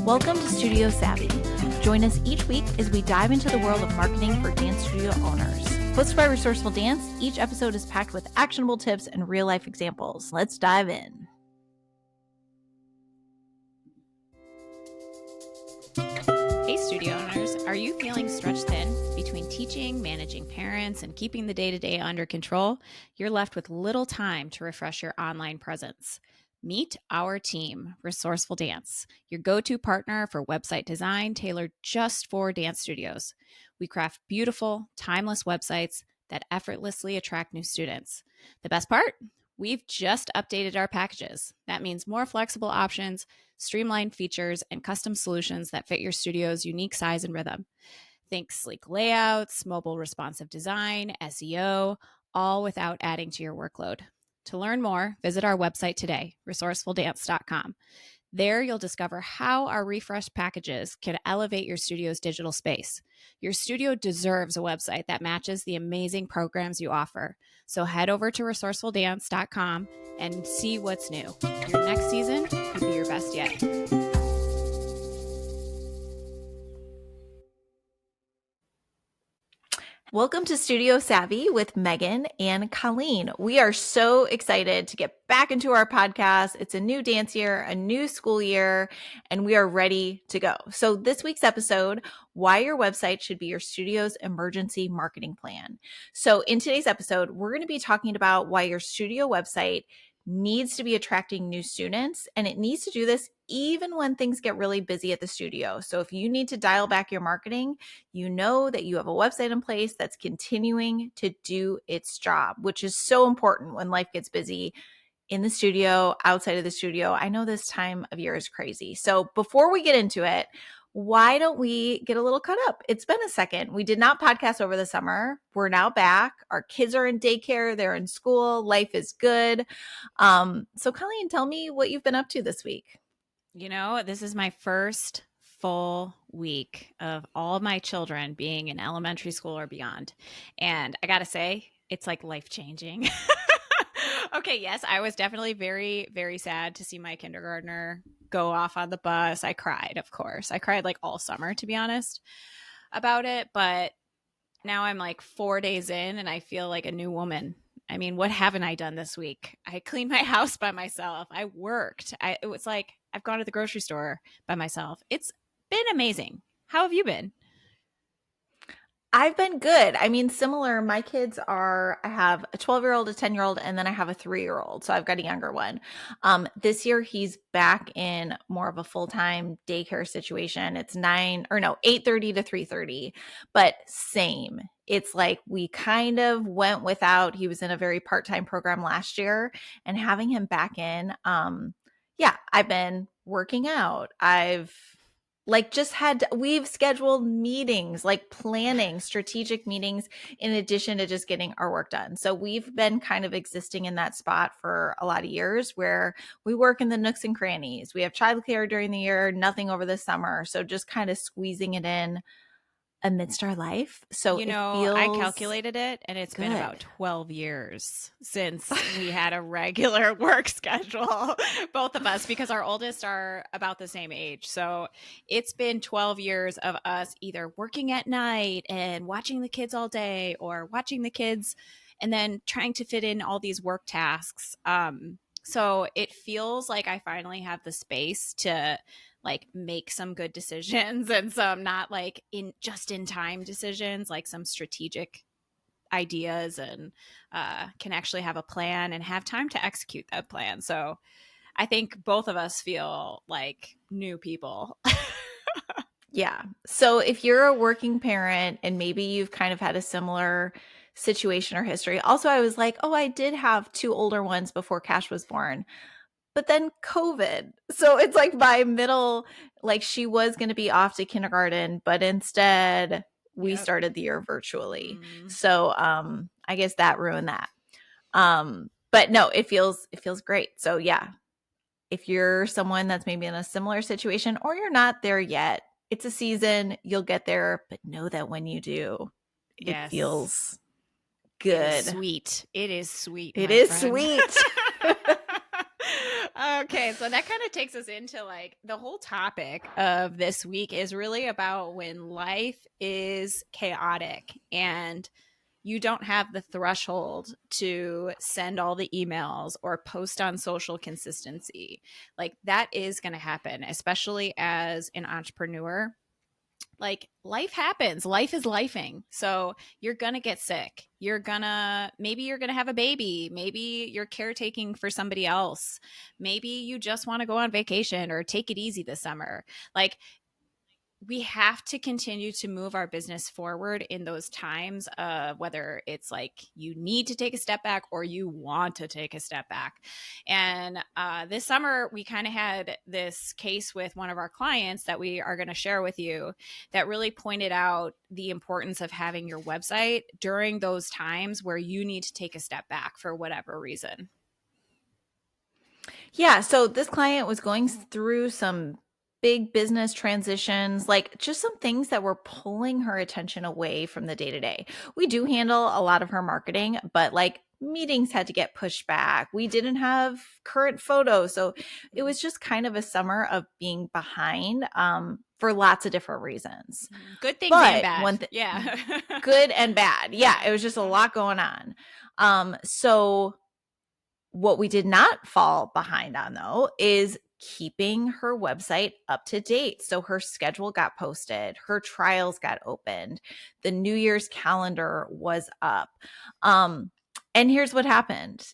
Welcome to Studio Savvy. Join us each week as we dive into the world of marketing for dance studio owners. Hosted by Resourceful Dance, each episode is packed with actionable tips and real-life examples. Let's dive in. Hey studio owners, are you feeling stretched thin between teaching, managing parents, and keeping the day-to-day under control? You're left with little time to refresh your online presence. Meet our team, Resourceful Dance, your go-to partner for website design tailored just for dance studios. We craft beautiful, timeless websites that effortlessly attract new students. The best part? We've just updated our packages. That means more flexible options, streamlined features, and custom solutions that fit your studio's unique size and rhythm. Think sleek layouts, mobile responsive design, SEO, all without adding to your workload. To learn more, visit our website today, resourcefuldance.com. There, you'll discover how our refreshed packages can elevate your studio's digital space. Your studio deserves a website that matches the amazing programs you offer. So head over to resourcefuldance.com and see what's new. Your next season could be your best yet. Welcome to Studio Savvy with Megan and Colleen. We are so excited to get back into our podcast. It's a new dance year, a new school year, and we are ready to go. So this week's episode, why your website should be your studio's emergency marketing plan. So in today's episode, we're going to be talking about why your studio website needs to be attracting new students, and it needs to do this even when things get really busy at the studio. So if you need to dial back your marketing, you know that you have a website in place that's continuing to do its job, which is so important when life gets busy in the studio, outside of the studio. I know this time of year is crazy. So before we get into it, why don't we get a little caught up? It's been a second. We did not podcast over the summer. We're now back. Our kids are in daycare. They're in school. Life is good. So Colleen, tell me what you've been up to this week. You know, this is my first full week of all of my children being in elementary school or beyond. And I got to say, it's like life-changing. Okay, yes, I was definitely very, very sad to see my kindergartner go off on the bus. I cried, of course. I cried like all summer, to be honest, about it. But now I'm like 4 days in and I feel like a new woman. I mean, what haven't I done this week? I cleaned my house by myself. I worked. It was like I've gone to the grocery store by myself. It's been amazing. How have you been? I've been good. I mean, similar. My kids I have a 12-year-old, a 10-year-old, and then I have a 3-year-old. So I've got a younger one. This year he's back in more of a full-time daycare situation. It's 8:30 to 3:30, but same. It's like we kind of went without. He was in a very part-time program last year, and having him back in, I've been working out. We've scheduled meetings, like planning strategic meetings in addition to just getting our work done. So we've been kind of existing in that spot for a lot of years where we work in the nooks and crannies. We have childcare during the year, nothing over the summer. So just kind of squeezing it in amidst our life. So I calculated it and it's been about 12 years since we had a regular work schedule, both of us, because our oldest are about the same age. So it's been 12 years of us either working at night and watching the kids all day or watching the kids and then trying to fit in all these work tasks. So it feels like I finally have the space to like make some good decisions and some not like in time decisions, like some strategic ideas, and can actually have a plan and have time to execute that plan. So I think both of us feel like new people. Yeah. So if you're a working parent and maybe you've kind of had a similar situation or history. Also, I was like, I did have 2 older ones before Cash was born. But then COVID. So it's like by middle, like she was going to be off to kindergarten, but instead we started the year virtually. So I guess that ruined that. But no, it feels great. So yeah, if you're someone that's maybe in a similar situation or you're not there yet, it's a season, you'll get there, but know that when you do, it feels good. It is sweet. It is sweet. It is sweet. Okay, so that kind of takes us into like the whole topic of this week is really about when life is chaotic and you don't have the threshold to send all the emails or post on social consistency. Like that is going to happen, especially as an entrepreneur. Like life happens, life is lifing, so you're gonna get sick, maybe you're gonna have a baby, maybe you're caretaking for somebody else, maybe you just want to go on vacation or take it easy this summer. Like we have to continue to move our business forward in those times of whether it's like you need to take a step back or you want to take a step back. And this summer, we kind of had this case with one of our clients that we are going to share with you that really pointed out the importance of having your website during those times where you need to take a step back for whatever reason. Yeah. So this client was going through some big business transitions, like just some things that were pulling her attention away from the day to day. We do handle a lot of her marketing, but like meetings had to get pushed back. We didn't have current photos. So it was just kind of a summer of being behind for lots of different reasons. Good things and But bad. Yeah. good and bad. Yeah. It was just a lot going on. So what we did not fall behind on, though, is keeping her website up to date. So her schedule got posted, her trials got opened, the New Year's calendar was up. And here's what happened.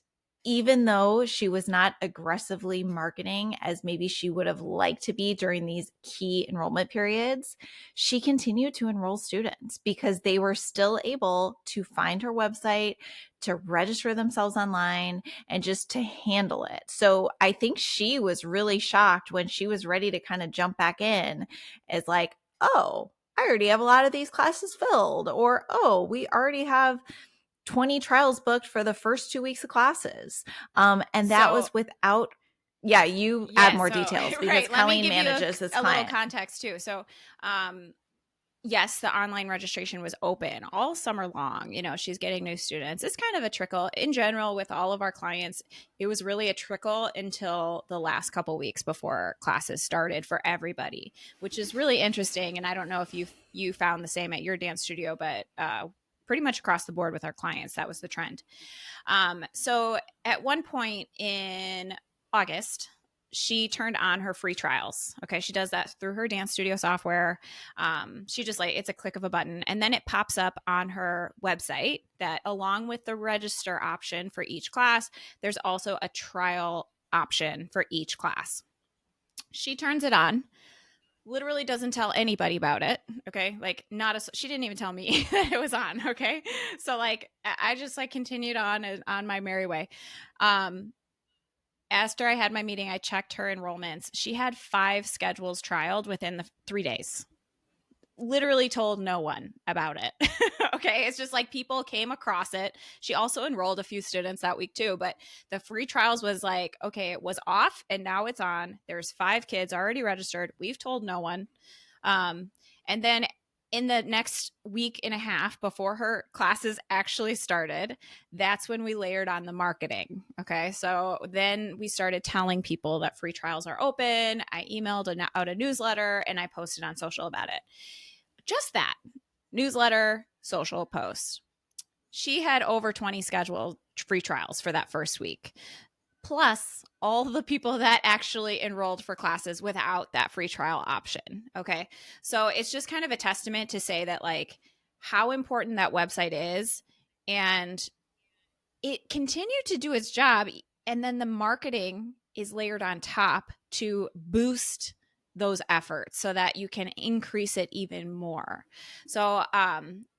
Even though she was not aggressively marketing as maybe she would have liked to be during these key enrollment periods, she continued to enroll students because they were still able to find her website, to register themselves online, and just to handle it. So I think she was really shocked when she was ready to kind of jump back in as like, oh, I already have a lot of these classes filled, or oh, we already have 20 trials booked for the first 2 weeks of classes. And that was without, you add more details because right. Colleen manages this client. A little context too. So, yes, the online registration was open all summer long. You know, she's getting new students. It's kind of a trickle in general with all of our clients. It was really a trickle until the last couple weeks before classes started for everybody, which is really interesting. And I don't know if you found the same at your dance studio, but pretty much across the board with our clients, that was the trend. So at one point in August, she turned on her free trials. Okay. She does that through her dance studio software. She just like, it's a click of a button. And then it pops up on her website that along with the register option for each class, there's also a trial option for each class. She turns it on, literally doesn't tell anybody about it. Okay. Like she didn't even tell me that it was on. Okay. So like, I just like continued on my merry way. After I had my meeting, I checked her enrollments. She had 5 schedules trialed within the 3 days. Literally told no one about it. Okay. It's just like people came across it. She also enrolled a few students that week too, but the free trials was like, okay, it was off and now it's on. There's 5 kids already registered. We've told no one. And then in the next week and a half before her classes actually started, that's when we layered on the marketing. Okay. So then we started telling people that free trials are open. I emailed out a newsletter and I posted on social about it. Just that newsletter, social post. She had over 20 scheduled free trials for that first week, plus all the people that actually enrolled for classes without that free trial option. Okay. So it's just kind of a testament to say that like how important that website is. And it continued to do its job. And then the marketing is layered on top to boost those efforts so that you can increase it even more. So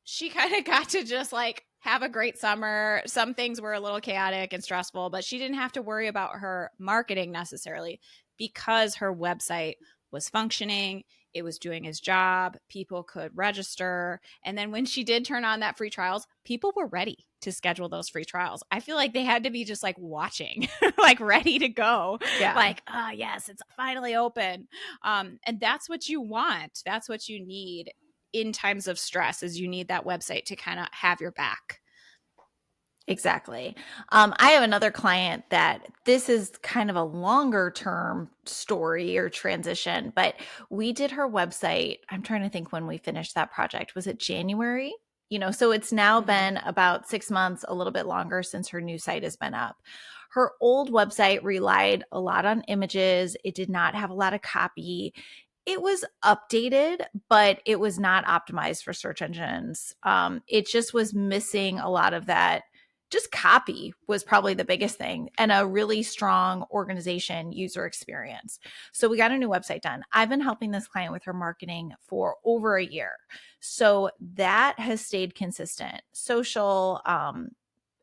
she kind of got to just like have a great summer. Some things were a little chaotic and stressful, but she didn't have to worry about her marketing necessarily because her website was functioning. It was doing its job. People could register. And then when she did turn on that free trials, people were ready to schedule those free trials. I feel like they had to be just like watching, like ready to go. Yeah. Like, oh, yes, it's finally open. And that's what you want. That's what you need in times of stress is you need that website to kind of have your back. Exactly. I have another client that this is kind of a longer term story or transition, but we did her website. I'm trying to think when we finished that project. Was it January? So it's now Mhm. been about 6 months, a little bit longer since her new site has been up. Her old website relied a lot on images. It did not have a lot of copy. It was updated, but it was not optimized for search engines. It just was missing a lot of that. Just copy was probably the biggest thing, and a really strong organization user experience. So we got a new website done. I've been helping this client with her marketing for over a year. So that has stayed consistent. Social,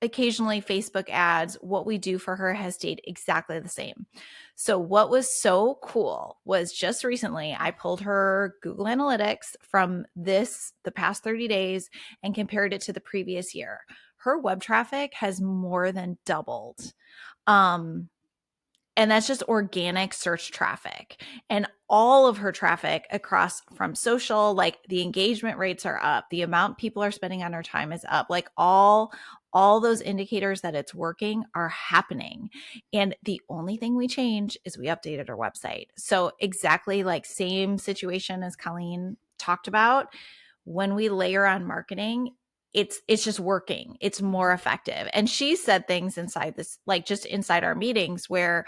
occasionally Facebook ads, what we do for her has stayed exactly the same. So what was so cool was just recently I pulled her Google Analytics from the past 30 days and compared it to the previous year. Her web traffic has more than doubled. Um, and that's just organic search traffic. And all of her traffic across from social, like the engagement rates are up, the amount people are spending on her time is up, like all those indicators that it's working are happening. And the only thing we changed is we updated our website. So exactly like same situation as Colleen talked about. When we layer on marketing, it's just working. It's more effective. And she said things inside this, like just inside our meetings, where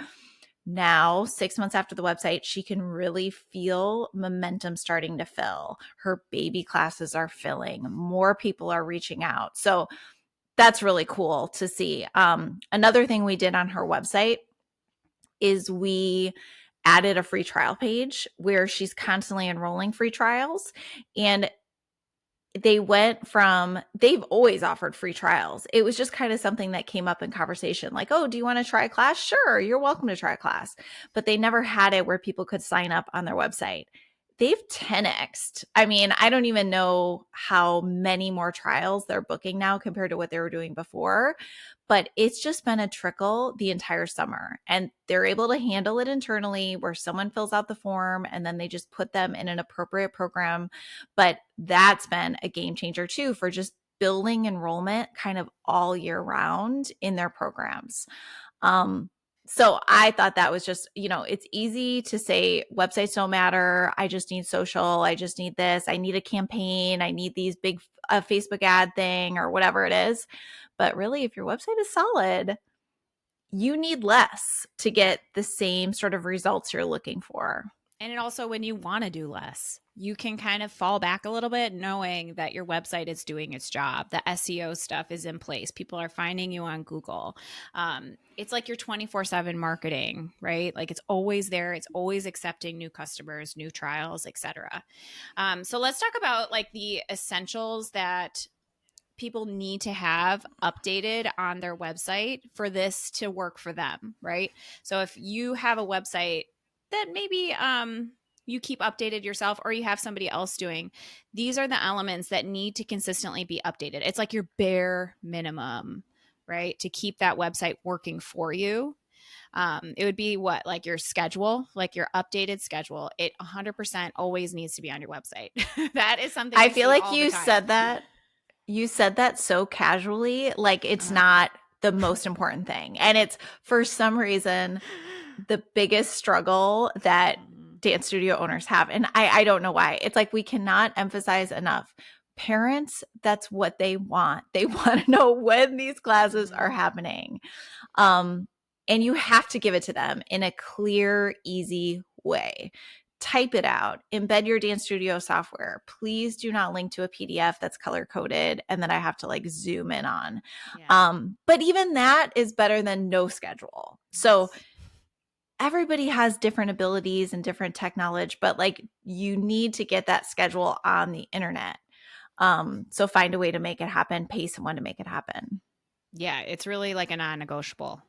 now 6 months after the website, she can really feel momentum starting to fill. Her baby classes are filling, more people are reaching out. So that's really cool to see. Another thing we did on her website is we added a free trial page where she's constantly enrolling free trials. And they've always offered free trials. It was just kind of something that came up in conversation, like, oh, do you want to try a class? Sure, you're welcome to try a class. But they never had it where people could sign up on their website. They've 10x'd. I mean, I don't even know how many more trials they're booking now compared to what they were doing before, but it's just been a trickle the entire summer. And they're able to handle it internally where someone fills out the form and then they just put them in an appropriate program. But that's been a game changer too for just building enrollment kind of all year round in their programs. So I thought that was just, it's easy to say websites don't matter. I just need social. I just need this. I need a campaign. I need these big Facebook ad thing or whatever it is. But really, if your website is solid, you need less to get the same sort of results you're looking for. And it also, when you want to do less, you can kind of fall back a little bit knowing that your website is doing its job. The SEO stuff is in place. People are finding you on Google. It's like your 24/7 marketing, right? Like it's always there. It's always accepting new customers, new trials, etc. So let's talk about like the essentials that people need to have updated on their website for this to work for them, right? So if you have a website that maybe you keep updated yourself or you have somebody else doing, these are the elements that need to consistently be updated. It's like your bare minimum, right? To keep that website working for you. It would be what, like your schedule, like your updated schedule. It 100% always needs to be on your website. That is something I I feel see like all the time. you said that so casually, like it's not the most important thing. And it's for some reason the biggest struggle that dance studio owners have. And I don't know why. It's like we cannot emphasize enough. Parents, that's what they want. They want to know when these classes are happening. Um, and you have to give it to them in a clear, easy way. Type it out, embed your dance studio software. Please do not link to a PDF that's color coded and that I have to like zoom in on. Yeah. But even that is better than no schedule. So everybody has different abilities and different tech knowledge, but like you need to get that schedule on the internet. So find a way to make it happen, pay someone to make it happen. Yeah, it's really like a non-negotiable.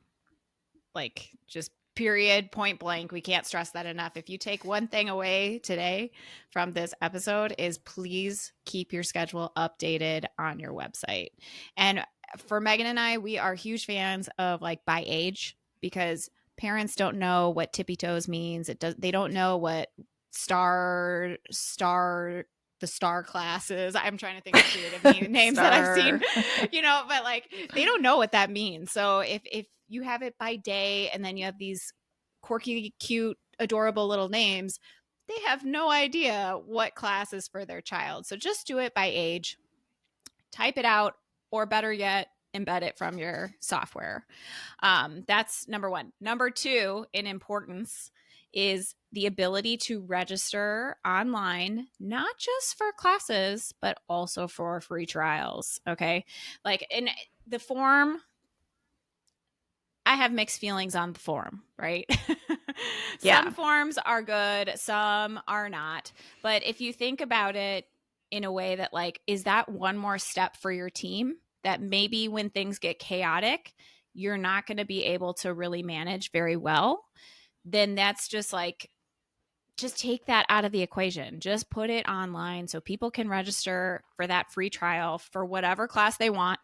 Like just period, point blank. We can't stress that enough. If you take one thing away today from this episode is please keep your schedule updated on your website. And for Megan and I, we are huge fans of like by age because parents don't know what tippy toes means. They don't know what star the star classes. I'm trying to think of creative names that I've seen, but like they don't know what that means. So if you have it by day and then you have these quirky, cute, adorable little names, they have no idea what class is for their child. So just do it by age, type it out, or better yet, embed it from your software. That's number one. Number two in importance is the ability to register online, not just for classes, but also for free trials. Okay. Like in the form, I have mixed feelings on the form, right? Yeah. Some forms are good, some are not. But if you think about it in a way that, like, is that one more step for your team that maybe when things get chaotic, you're not going to be able to really manage very well, then that's just like, just take that out of the equation. Just put it online so people can register for that free trial for whatever class they want.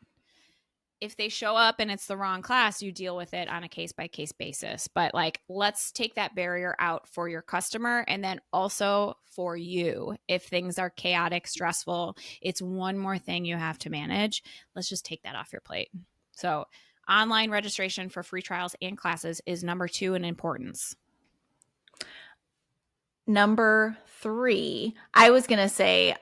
If they show up and it's the wrong class, you deal with it on a case-by-case basis. But like, let's take that barrier out for your customer and then also for you. If things are chaotic, stressful, it's one more thing you have to manage. Let's just take that off your plate. So online registration for free trials and classes is number 2 in importance. Number 3, I was going to say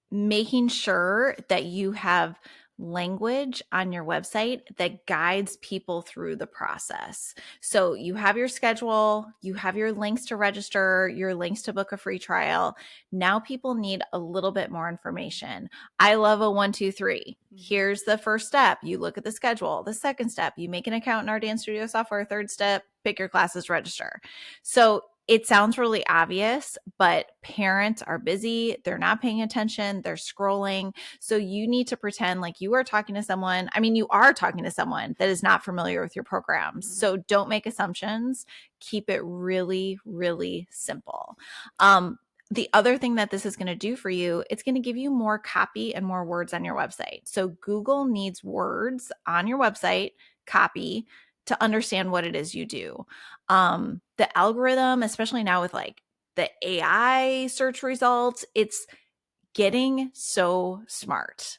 making sure that you have language on your website that guides people through the process. So you have your schedule, you have your links to register, your links to book a free trial. Now people need a little bit more information. I love a 1, 2, 3. Here's the first step. You look at the schedule. The second step, you make an account in our Dance Studio software. Third step, pick your classes, register. So it sounds really obvious, but parents are busy. They're not paying attention. They're scrolling. So you need to pretend like you are talking to someone. I mean, you are talking to someone that is not familiar with your programs. So don't make assumptions. Keep it really, really simple. The other thing that this is going to do for you, it's going to give you more copy and more words on your website. So Google needs words on your website, copy, to understand what it is you do. The algorithm, especially now with like the AI search results, it's getting so smart,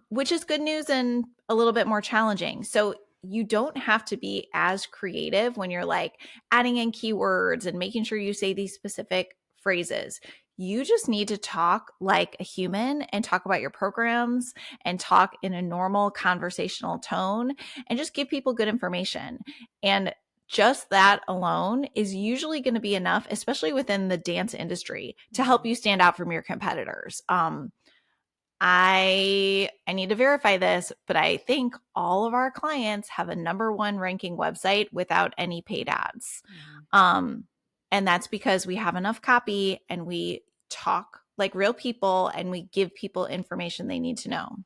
which is good news and a little bit more challenging. So you don't have to be as creative when you're like adding in keywords and making sure you say these specific phrases. You just need to talk like a human and talk about your programs and talk in a normal conversational tone and just give people good information. And just that alone is usually going to be enough, especially within the dance industry, to help you stand out from your competitors. I need to verify this, but I think all of our clients have a number 1 ranking website without any paid ads. And that's because we have enough copy and we talk like real people and we give people information they need to know.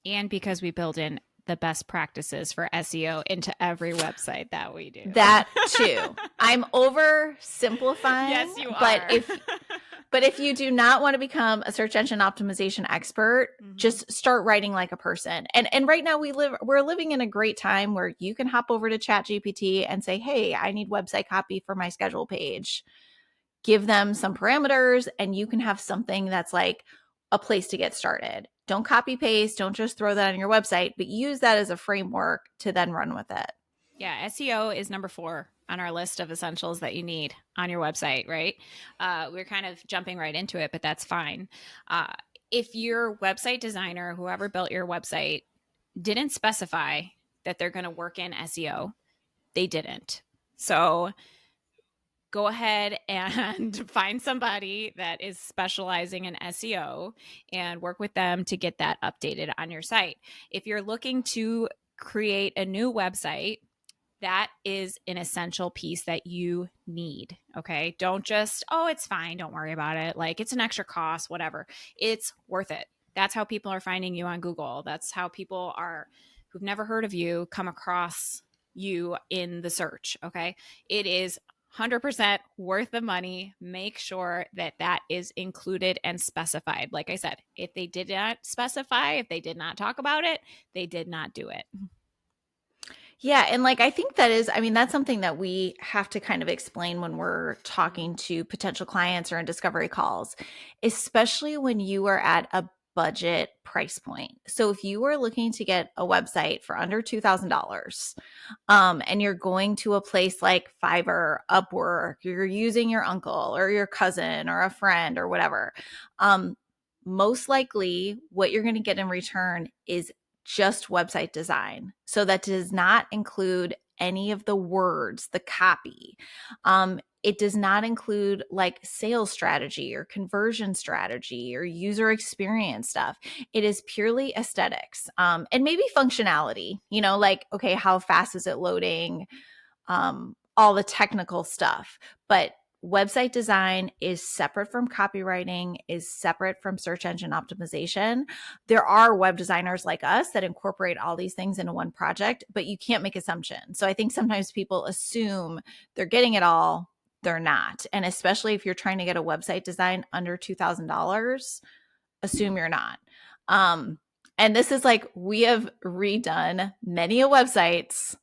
And because we build in the best practices for SEO into every website that we do. That too. I'm oversimplifying. Yes, you are. But if you do not want to become a search engine optimization expert, just start writing like a person. And right now we're living in a great time where you can hop over to ChatGPT and say, "Hey, I need website copy for my schedule page." Give them some parameters and you can have something that's like a place to get started. Don't copy paste, don't just throw that on your website, but use that as a framework to then run with it. Yeah, SEO is number 4 on our list of essentials that you need on your website, right? We're kind of jumping right into it, but that's fine. If your website designer, whoever built your website, didn't specify that they're going to work in SEO, they didn't. So go ahead and find somebody that is specializing in SEO and work with them to get that updated on your site. If you're looking to create a new website, that is an essential piece that you need. Okay. Don't just, oh, it's fine. Don't worry about it. Like, it's an extra cost, whatever. It's worth it. That's how people are finding you on Google. That's how people who've never heard of you come across you in the search. Okay. It is 100% worth the money. Make sure that that is included and specified. Like I said, if they did not specify, if they did not talk about it, they did not do it. Yeah, and like I think that is, I mean, that's something that we have to kind of explain when we're talking to potential clients or in discovery calls, especially when you are at a budget price point. So if you are looking to get a website for under $2,000, and you're going to a place like Fiverr, Upwork, you're using your uncle or your cousin or a friend or whatever, um, most likely what you're going to get in return is just website design. So that does not include any of the words, the copy. It does not include like sales strategy or conversion strategy or user experience stuff. It is purely aesthetics, and maybe functionality, like, okay, how fast is it loading? All the technical stuff. But website design is separate from copywriting, is separate from search engine optimization. There are web designers like us that incorporate all these things into one project, but you can't make assumptions. So I think sometimes people assume they're getting it all. They're not. And especially if you're trying to get a website design under $2,000, assume you're not. And this is like, we have redone many a websites,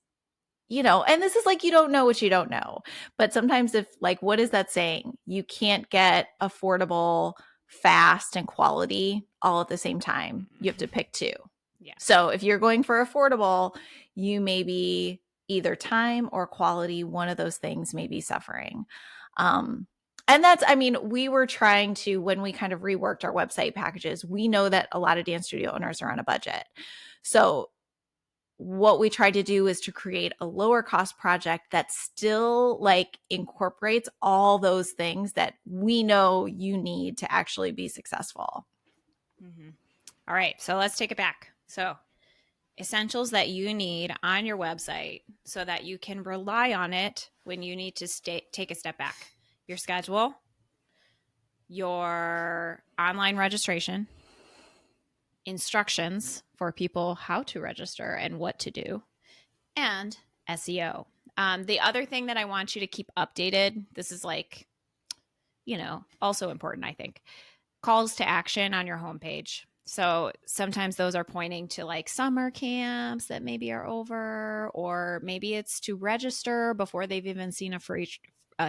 and this is like, you don't know what you don't know. But sometimes if like, what is that saying? You can't get affordable, fast, and quality all at the same time. You have to pick two. Yeah. So if you're going for affordable, you may be either time or quality, one of those things may be suffering. And that's, I mean, we were trying to, when we kind of reworked our website packages, we know that a lot of dance studio owners are on a budget. So what we tried to do is to create a lower cost project that still like incorporates all those things that we know you need to actually be successful. Mm-hmm. All right. So let's take it back. So essentials that you need on your website so that you can rely on it when you need to take a step back: your schedule, your online registration, instructions for people how to register and what to do, and SEO. The other thing that I want you to keep updated, this is like, also important, I think, calls to action on your homepage. So sometimes those are pointing to like summer camps that maybe are over, or maybe it's to register before they've even seen a free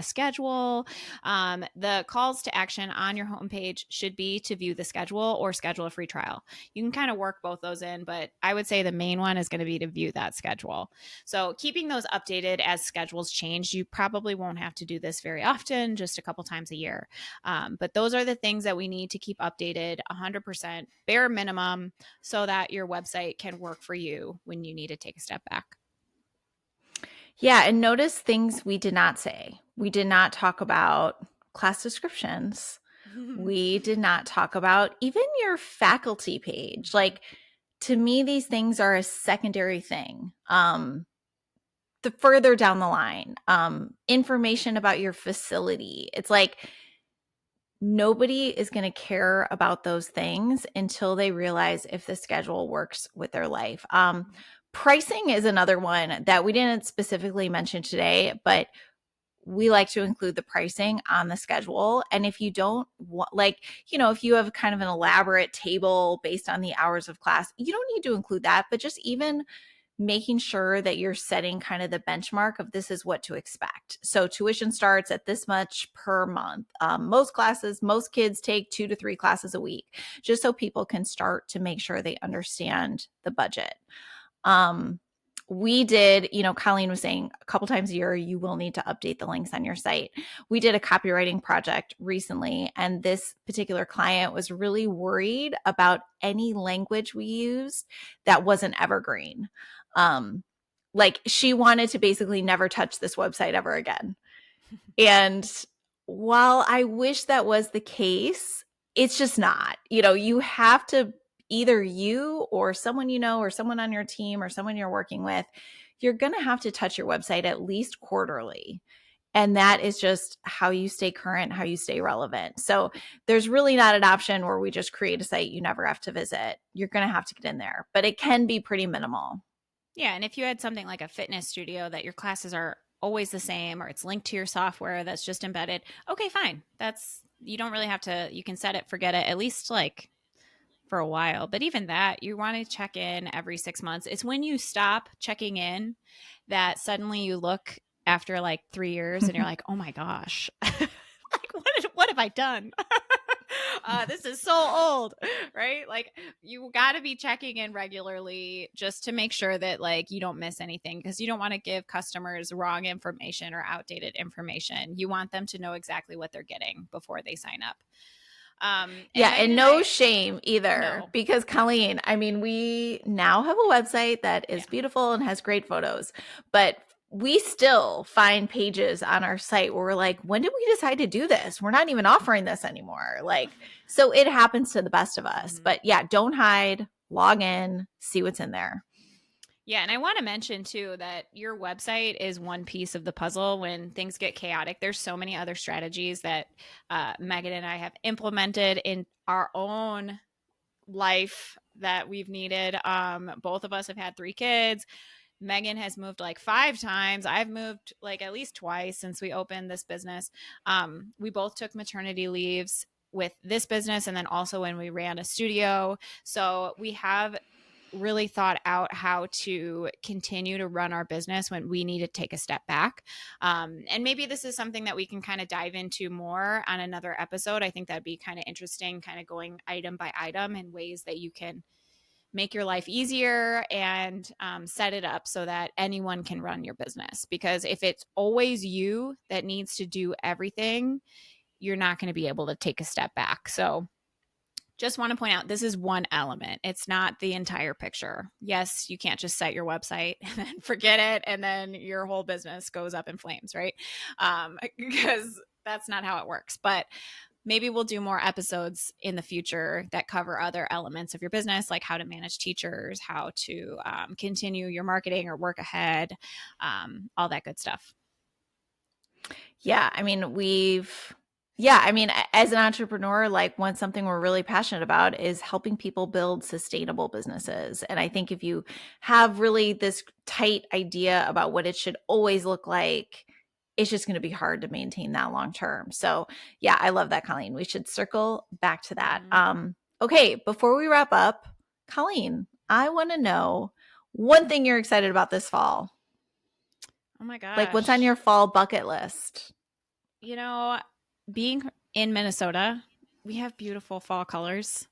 schedule. The calls to action on your homepage should be to view the schedule or schedule a free trial. You can kind of work both those in, but I would say the main one is going to be to view that schedule. So keeping those updated as schedules change. You probably won't have to do this very often, just a couple times a year. But those are the things that we need to keep updated 100% bare minimum so that your website can work for you when you need to take a step back. Yeah. And notice things we did not say. We did not talk about class descriptions. We did not talk about even your faculty page. Like, to me, these things are a secondary thing. The further down the line, information about your facility. It's like, nobody is going to care about those things until they realize if the schedule works with their life. Pricing is another one that we didn't specifically mention today, but we like to include the pricing on the schedule. And if you don't want, like, if you have kind of an elaborate table based on the hours of class, you don't need to include that, but just even making sure that you're setting kind of the benchmark of this is what to expect. So tuition starts at this much per month. Most kids take 2 to 3 classes a week, just so people can start to make sure they understand the budget. We did, Colleen was saying a couple times a year, you will need to update the links on your site. We did a copywriting project recently, and this particular client was really worried about any language we used that wasn't evergreen. Like, she wanted to basically never touch this website ever again. And while I wish that was the case, it's just not. You have to, either you or someone or someone on your team or someone you're working with, you're going to have to touch your website at least quarterly. And that is just how you stay current, how you stay relevant. So there's really not an option where we just create a site you never have to visit. You're going to have to get in there, but it can be pretty minimal. Yeah. And if you had something like a fitness studio that your classes are always the same, or it's linked to your software that's just embedded, okay, fine. You don't really have to, you can set it, forget it, at least like for a while. But even that, you want to check in every 6 months. It's when you stop checking in that suddenly you look after like 3 years and you're like, oh my gosh, like what have I done? This is so old, right? Like you got to be checking in regularly just to make sure that like you don't miss anything, because you don't want to give customers wrong information or outdated information. You want them to know exactly what they're getting before they sign up. Yeah, Megan and and no I, shame either, no, because Colleen, I mean, we now have a website that is yeah. beautiful and has great photos, but we still find pages on our site where we're like, when did we decide to do this? We're not even offering this anymore. Like, so it happens to the best of us. Mm-hmm. But yeah, don't hide, log in, see what's in there. Yeah, and I want to mention too that your website is one piece of the puzzle. When things get chaotic, there's so many other strategies that Megan and I have implemented in our own life that we've needed. Both of us have had 3 kids. Megan has moved like 5 times. I've moved like at least twice since we opened this business. We both took maternity leaves with this business and then also when we ran a studio. So we have really thought out how to continue to run our business when we need to take a step back. And maybe this is something that we can kind of dive into more on another episode. I think that'd be kind of interesting, kind of going item by item in ways that you can make your life easier and set it up so that anyone can run your business. Because if it's always you that needs to do everything, you're not going to be able to take a step back. So just want to point out this is one element. It's not the entire picture. Yes, you can't just set your website and then forget it and then your whole business goes up in flames, right? Because that's not how it works. But maybe we'll do more episodes in the future that cover other elements of your business, like how to manage teachers, how to continue your marketing or work ahead, all that good stuff. Yeah, I mean, as an entrepreneur, like something we're really passionate about is helping people build sustainable businesses. And I think if you have really this tight idea about what it should always look like, it's just going to be hard to maintain that long term. So yeah, I love that, Colleen. We should circle back to that. Mm-hmm. Okay, before we wrap up, Colleen, I want to know one thing you're excited about this fall. Oh my Like, what's on your gosh. fall bucket list? You know, being in Minnesota, we have beautiful fall colors.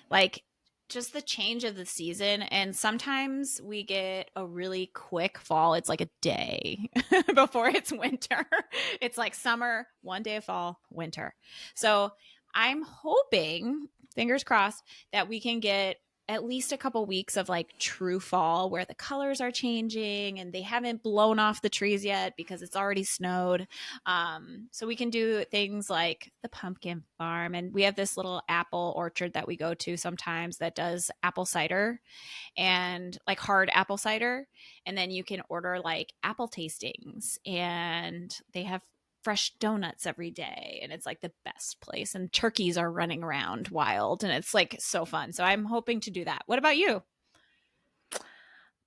Like just the change of the season. And sometimes we get a really quick fall. It's like a day before it's winter. It's like summer, one day of fall, winter. So I'm hoping, fingers crossed, that we can get at least a couple weeks of like true fall where the colors are changing and they haven't blown off the trees yet because it's already snowed. So we can do things like the pumpkin farm, and we have this little apple orchard that we go to sometimes that does apple cider and like hard apple cider. And then you can order like apple tastings, and they have fresh donuts every day, and it's like the best place, and turkeys are running around wild, and it's like so fun. So I'm hoping to do that. What about you?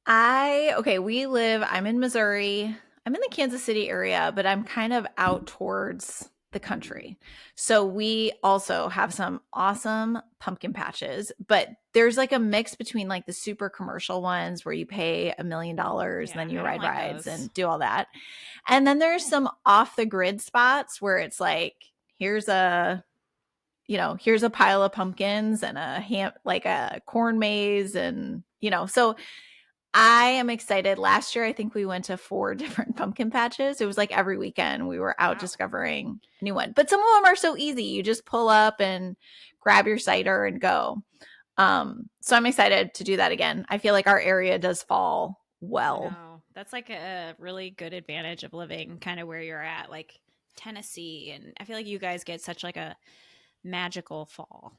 I'm in Missouri. I'm in the Kansas City area, but I'm kind of out towards the country. So we also have some awesome pumpkin patches, but there's like a mix between like the super commercial ones where you pay $1 million and then you I don't ride like rides those. and do all that. And then there's some off the grid spots where it's like, here's a here's a pile of pumpkins and like a corn maze, and so I am excited. Last year, I think we went to 4 different pumpkin patches. It was like every weekend we were out Wow. discovering a new one. But some of them are so easy. You just pull up and grab your cider and go. So I'm excited to do that again. I feel like our area does fall I well. know. That's like a really good advantage of living kind of where you're at, like Tennessee. And I feel like you guys get such like a magical fall.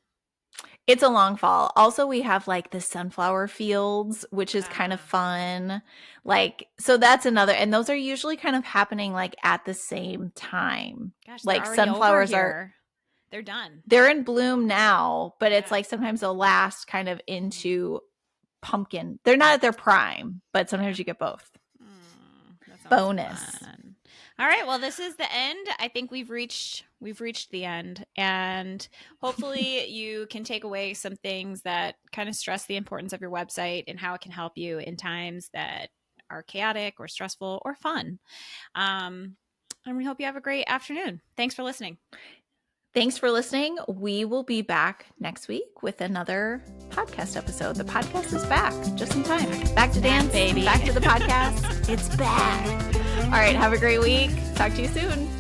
It's a long fall. Also, we have like the sunflower fields, which is kind of Ah, fun. Like, so that's another, and those are usually kind of happening like at the same time. gosh, they're Like already over sunflowers are here. They're done. they're in bloom now, but it's Yeah. like sometimes they'll last kind of into pumpkin. They're not at their prime, but Yeah. sometimes you get both. That sounds Bonus. fun. All right. Well, this is the end. I think we've reached the end, and hopefully you can take away some things that kind of stress the importance of your website and how it can help you in times that are chaotic or stressful or fun. And we hope you have a great afternoon. Thanks for listening. Thanks for listening. We will be back next week with another podcast episode. The podcast is back just in time. Back to dance, baby. Back to the podcast. It's back. All right. Have a great week. Talk to you soon.